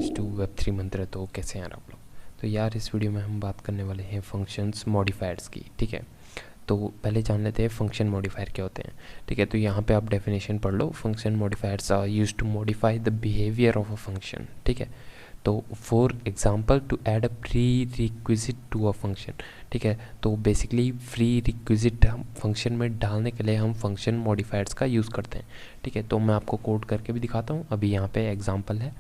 Guys to Web3 मंत्र। तो कैसे हैं आप लोग? तो यार इस वीडियो में हम बात करने वाले हैं फंक्शंस मॉडिफायर्स की। ठीक है, तो पहले जान लेते हैं फंक्शन मॉडिफायर क्या होते हैं। ठीक है, तो यहाँ पे आप डेफिनेशन पढ़ लो। Function modifiers are used to modify the behavior of a function. ठीक है, तो for example to add a prerequisite to a function. ठीक है, तो बेसिकली प्री रिक्विजिट हम फंक्शन में डालने के लिए हम फंक्शन मॉडिफायर्स का यूज़ करते हैं। ठीक है, तो मैं आपको कोड करके भी दिखाता हूँ। अभी यहाँ पे एग्जांपल है,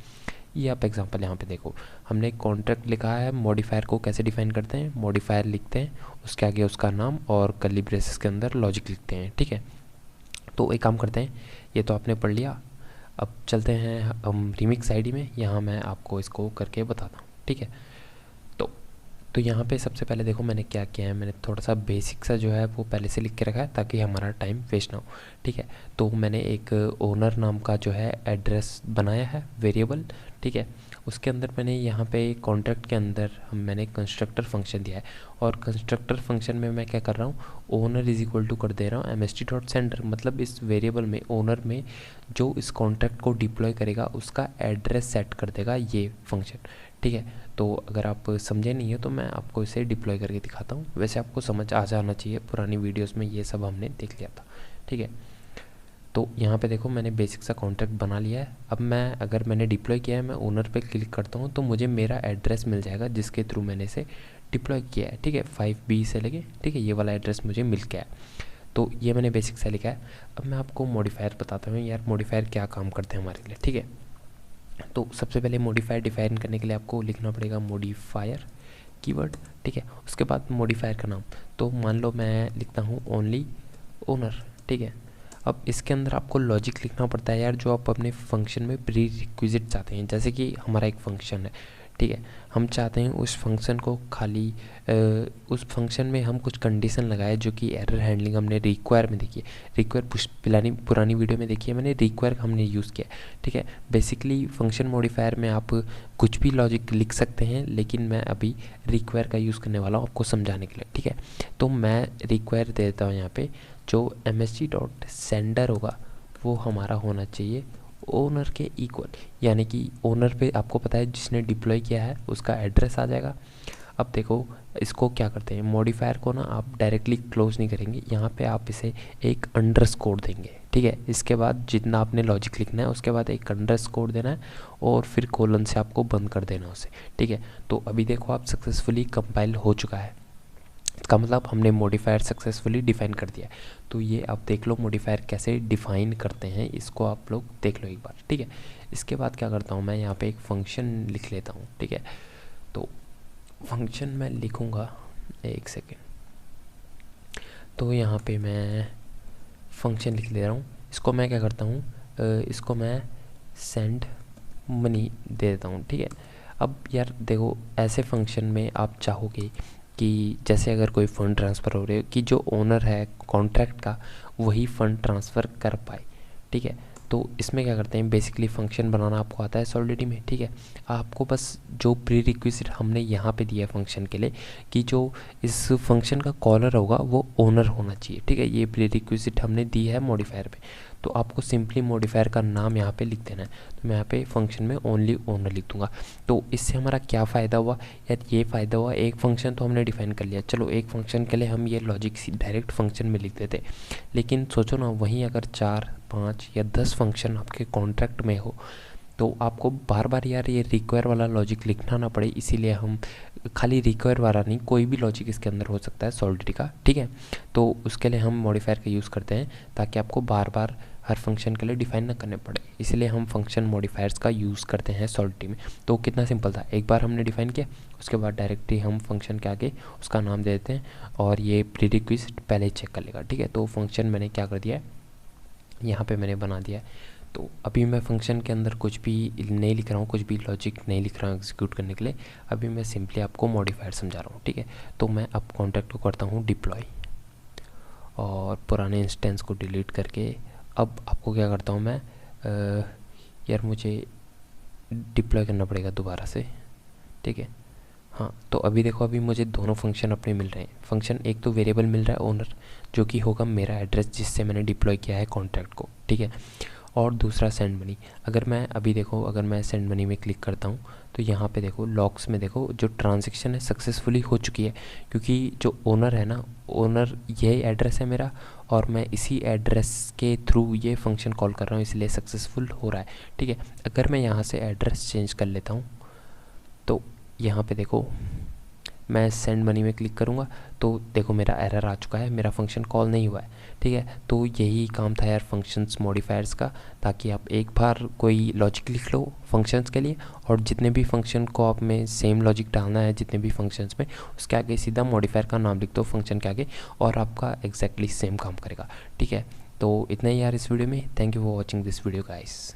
ये आप एग्जांपल यहाँ पे देखो। हमने एक कॉन्ट्रैक्ट लिखा है। मॉडिफायर को कैसे डिफाइन करते हैं? मॉडिफायर लिखते हैं, उसके आगे उसका नाम और कर्ली ब्रेसेस के अंदर लॉजिक लिखते हैं। ठीक है, तो एक काम करते हैं, ये तो आपने पढ़ लिया। अब चलते हैं हम रिमिक्स आईडी में। यहाँ मैं आपको इसको करके बताता हूँ। ठीक है, तो यहाँ पे सबसे पहले देखो मैंने क्या किया है। मैंने थोड़ा सा बेसिक सा जो है वो पहले से लिख के रखा है ताकि हमारा टाइम वेस्ट ना हो। ठीक है, तो मैंने एक ओनर नाम का जो है एड्रेस बनाया है वेरिएबल। ठीक है, उसके अंदर मैंने यहाँ पे कॉन्ट्रैक्ट के अंदर मैंने कंस्ट्रक्टर फंक्शन दिया है। और कंस्ट्रक्टर फंक्शन में मैं क्या कर रहा हूँ, ओनर इज इक्वल टू कर दे रहा हूँ mst.sender। मतलब इस वेरिएबल में ओनर में जो इस कॉन्ट्रैक्ट को डिप्लॉय करेगा उसका एड्रेस सेट कर देगा ये फंक्शन। ठीक है, तो अगर आप समझे नहीं हो तो मैं आपको इसे डिप्लॉय करके दिखाता हूँ। वैसे आपको समझ आ जाना चाहिए, पुरानी वीडियोस में ये सब हमने देख लिया था। ठीक है, तो यहाँ पे देखो मैंने बेसिक सा कॉन्ट्रैक्ट बना लिया है। अब मैं अगर मैंने डिप्लॉय किया है, मैं ओनर पे क्लिक करता हूँ तो मुझे मेरा एड्रेस मिल जाएगा जिसके थ्रू मैंने इसे डिप्लॉय किया है। ठीक है, 5B से लेके, ठीक है, ये वाला एड्रेस मुझे मिल गया है। तो ये मैंने बेसिक सा लिखा है। अब मैं आपको मॉडिफायर बताता हूँ यार, मॉडिफायर क्या काम करते हैं हमारे लिए। ठीक है, तो सबसे पहले मॉडिफायर डिफाइन करने के लिए आपको लिखना पड़ेगा मॉडिफायर कीवर्ड। ठीक है, उसके बाद मॉडिफायर का नाम। तो मान लो मैं लिखता हूँ ओनली ओनर। ठीक है, अब इसके अंदर आपको लॉजिक लिखना पड़ता है यार, जो आप अपने फंक्शन में प्री रिक्विजिट चाहते हैं। जैसे कि हमारा एक फंक्शन है, ठीक है, हम चाहते हैं उस फंक्शन को खाली उस फंक्शन में हम कुछ कंडीशन लगाए जो कि एरर हैंडलिंग हमने रिक्वायर में देखी है। रिक्वायर पुरानी वीडियो में देखी है मैंने, रिक्वायर हमने यूज़ किया। ठीक है, बेसिकली फंक्शन मॉडिफायर में आप कुछ भी लॉजिक लिख सकते हैं, लेकिन मैं अभी रिक्वायर का यूज़ करने वाला हूँ आपको समझाने के लिए। ठीक है, तो मैं रिक्वायर दे देता हूँ यहाँ पे। जो mst.sender होगा वो हमारा होना चाहिए ओनर के इक्वल, यानी कि ओनर पे आपको पता है जिसने डिप्लॉय किया है उसका एड्रेस आ जाएगा। अब देखो इसको क्या करते हैं, मॉडिफायर को ना आप डायरेक्टली क्लोज नहीं करेंगे, यहाँ पे आप इसे एक अंडरस्कोर देंगे। ठीक है, इसके बाद जितना आपने लॉजिक लिखना है उसके बाद एक अंडरस्कोर देना है और फिर कोलन से आपको बंद कर देना उसे। ठीक है, तो अभी देखो आप सक्सेसफुली कंपाइल हो चुका है। इसका मतलब हमने मॉडिफायर सक्सेसफुली डिफाइन कर दिया है। तो ये आप देख लो मॉडिफायर कैसे डिफाइन करते हैं, इसको आप लोग देख लो एक बार। ठीक है, इसके बाद क्या करता हूँ मैं यहाँ पे एक फंक्शन लिख लेता हूँ। ठीक है, तो फंक्शन मैं लिखूँगा, एक सेकेंड। तो यहाँ पे मैं फंक्शन लिख ले रहा हूँ। इसको मैं क्या करता हूँ, इसको मैं सेंड मनी दे देता हूँ। ठीक है, अब यार देखो ऐसे फंक्शन में आप चाहोगे कि जैसे अगर कोई फ़ंड ट्रांसफ़र हो रहे हो कि जो ओनर है कॉन्ट्रैक्ट का वही फ़ंड ट्रांसफ़र कर पाए। ठीक है, तो इसमें क्या करते हैं, बेसिकली फ़ंक्शन बनाना आपको आता है सॉलिडिटी में। ठीक है, आपको बस जो प्री रिक्विजिट हमने यहाँ पे दिया है फंक्शन के लिए कि जो इस फंक्शन का कॉलर होगा वो ओनर होना चाहिए। ठीक है, ये प्री रिक्विजिट हमने दी है मॉडिफायर पे। तो आपको सिंपली मॉडिफायर का नाम यहाँ पे लिख देना है। तो मैं यहाँ पे फंक्शन में ओनली ओनर लिख दूँगा। तो इससे हमारा क्या फ़ायदा हुआ यार, ये फ़ायदा हुआ, एक फ़ंक्शन तो हमने डिफाइन कर लिया। चलो एक फ़ंक्शन के लिए हम ये लॉजिक डायरेक्ट फंक्शन में लिख देते, लेकिन सोचो ना वहीं अगर 4, 5 या 10 फंक्शन आपके कॉन्ट्रैक्ट में हो तो आपको बार बार यार ये रिक्वायर वाला लॉजिक लिखना ना पड़े। इसीलिए हम खाली रिक्वायर वाला नहीं, कोई भी लॉजिक इसके अंदर हो सकता है सॉलिडिटी का। ठीक है, तो उसके लिए हम मॉडिफायर का यूज़ करते हैं ताकि आपको बार बार हर फंक्शन के लिए डिफाइन ना करने पड़े। इसलिए हम फंक्शन मॉडिफायर्स का यूज़ करते हैं सॉलिडिटी में। तो कितना सिंपल था, एक बार हमने डिफाइन किया उसके बाद डायरेक्टली हम फंक्शन के आगे उसका नाम दे देते हैं और ये प्री रिक्विजिट पहले ही चेक कर लेगा। ठीक है, तो फंक्शन मैंने क्या कर दिया है, यहाँ पे मैंने बना दिया है। तो अभी मैं फंक्शन के अंदर कुछ भी नहीं लिख रहा हूँ, कुछ भी लॉजिक नहीं लिख रहा हूँ एग्जीक्यूट करने के लिए। अभी मैं सिंपली आपको मॉडिफायर समझा रहा हूँ। ठीक है, तो मैं अब कॉन्ट्रैक्ट को करता हूँ डिप्लॉय और पुराने इंस्टेंस को डिलीट करके अब आपको क्या करता हूँ मैं, यार मुझे डिप्लॉय करना पड़ेगा दोबारा से। ठीक है, हाँ, तो अभी देखो अभी मुझे दोनों फंक्शन अपने मिल रहे हैं। फंक्शन एक तो वेरिएबल मिल रहा है ओनर जो कि होगा मेरा एड्रेस जिससे मैंने डिप्लॉय किया है कॉन्ट्रैक्ट को। ठीक है, और दूसरा सेंड मनी। अगर मैं अभी देखो, अगर मैं सेंड मनी में क्लिक करता हूँ तो यहाँ पे देखो लॉग्स में देखो जो ट्रांजैक्शन है सक्सेसफुली हो चुकी है, क्योंकि जो ओनर है ना, ओनर यही एड्रेस है मेरा और मैं इसी एड्रेस के थ्रू ये फंक्शन कॉल कर रहा हूँ, इसलिए सक्सेसफुल हो रहा है। ठीक है, अगर मैं यहाँ से एड्रेस चेंज कर लेता हूँ तो यहाँ पे देखो मैं सेंड मनी में क्लिक करूँगा तो देखो मेरा एरर आ चुका है, मेरा फंक्शन कॉल नहीं हुआ है। ठीक है, तो यही काम था यार फंक्शंस मॉडिफायर्स का, ताकि आप एक बार कोई लॉजिक लिख लो फंक्शंस के लिए और जितने भी फंक्शन को आप में सेम लॉजिक डालना है, जितने भी फंक्शंस में, उसके आगे सीधा मॉडिफायर का नाम लिख दो फंक्शन के आगे और आपका एग्जैक्टली सेम काम करेगा। ठीक है, तो इतना ही यार इस वीडियो में। Thank you for watching this video guys.